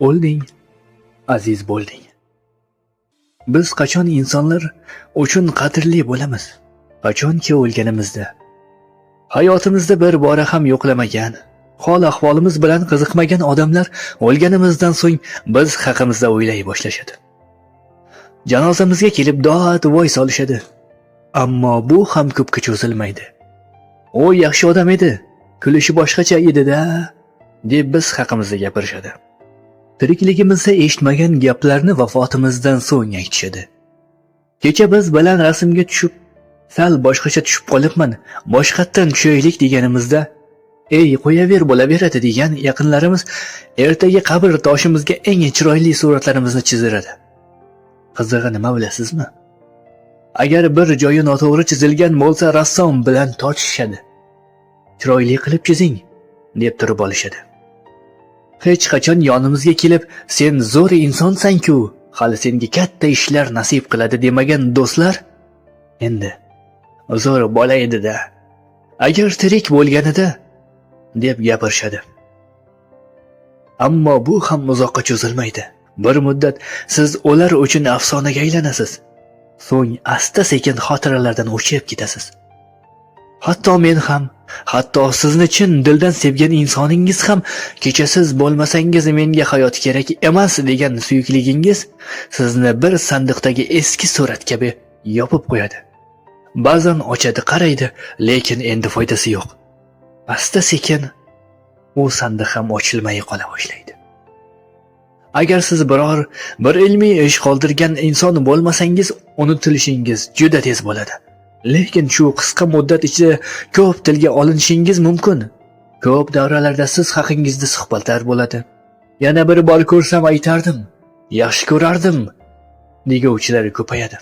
O'lding, aziz bo'lding. Biz qachon insonlar uchun qadrli bo'lamiz? Qachonki o'lganimizda. Hayotimizda bir bora ham yo'qlamagan, hol ahvolimiz bilan qiziqmagan odamlar o'lganimizdan so'ng biz haqimizda o'ylay boshlashadi. Janozamizga kelib dod voy solishadi. Ammo bu ham ko'pga cho'zilmaydi. O yaxshi odam edi, kulishi boshqacha edi-da, deb biz haqimizda gapirishadi. Tirikligimizda eshitmagan gaplarni vafotimizdan so'ng aytishadi. Kecha biz bilan rasmga tushib, sal boshqacha tushib qolibman, boshqatdan tushaylik deganimizda, "Ey, qo'yaver, bo'laveradi" degan yaqinlarimiz ertaga qabr toshimizga eng chiroyli suratlarimizni chizdiradi. Qizig'i nima bilasizmi? Agar bir joyi noto'g'ri chizilgan bo'lsa, rassom bilan tortishishadi. "Chiroyli qilib chizing" deb turib olishadi. Hech qachon yonimizga kelib, "Sen zo'r insonsan-ku, hali senga katta ishlar nasib qiladi" demagan do'stlar endi zo'r bola edi-da, agar tirik bo'lganida deb gapirishadi. Ammo bu ham uzoqqa cho'zilmaydi. Bir muddat siz ular uchun afsonaga aylanasiz. So'ng asta-sekin xotiralardan o'chib ketasiz. Hatto men ham, hatto sizni chin dildan sevgan insoningiz ham kecha siz bo'lmasangiz menga hayot kerak emas degan suyukligingiz sizni bir sandiqdagi eski surat kabi yopib qo'yadi. Ba'zan ochadi, qaraydi, lekin endi foydasi yo'q. Asta-sekin u sandiq ham ochilmay qola boshlaydi. Agar siz bir ilmiy ish qoldirgan inson bo'lmasangiz, unutilishingiz juda tez bo'ladi. Lekin shu qisqa muddat ichida ko'p tilga olinishingiz mumkin. Ko'p davralarda siz haqingizda suhbatlar bo'ladi. Yana bir bor ko'rsam aytardim, yaxshi ko'rardim deguvchilar ko'payadi.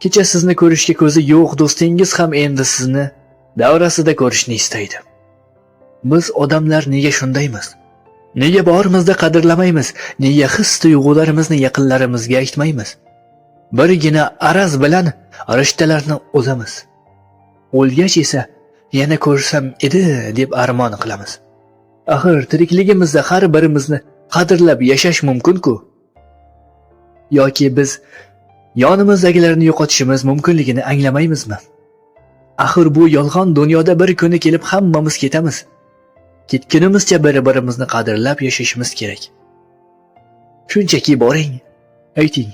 Kecha sizni ko'rishga ko'zi yo'q do'stingiz ham endi sizni davrasida ko'rishni istaydi. Biz odamlar nega shundaymiz? Nega borimizda qadrlamaymiz? Nega his-tuyg'ularimizni yaqinlarimizga aytmaymiz? Birgina araz bilan rishtalarni uzamiz. O'lgach esa yana ko'rsam edi deb armon qilamiz. Axir tirikligimizda har birimizni qadrlab yashash mumkin-ku. Yoki biz yonimizdagilarni yo'qotishimiz mumkinligini anglamaymizmi? Axir bu yolg'on dunyoda bir kuni kelib hammamiz ketamiz. Ketgunimizcha bir-birimizni qadrlab yashashimiz kerak. Shunchaki boring, ayting,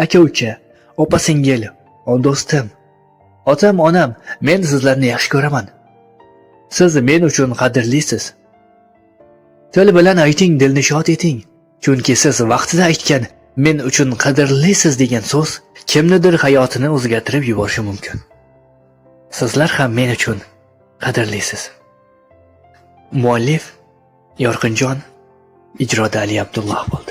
aka-uka, opa-singil, do'stim, otam-onam, men sizlarni yaxshi ko'raman. Siz men uchun qadrlisiz. Til bilan ayting, dilni shod eting. Chunki siz vaqtida aytgan "men uchun qadrlisiz" degan so'z kimnidir hayotini o'zgartirib yuborishi mumkin. Sizlar ham men uchun qadrlisiz. Muallif Yorqinjon, ijroda Ali Abdulloh bo'ldi.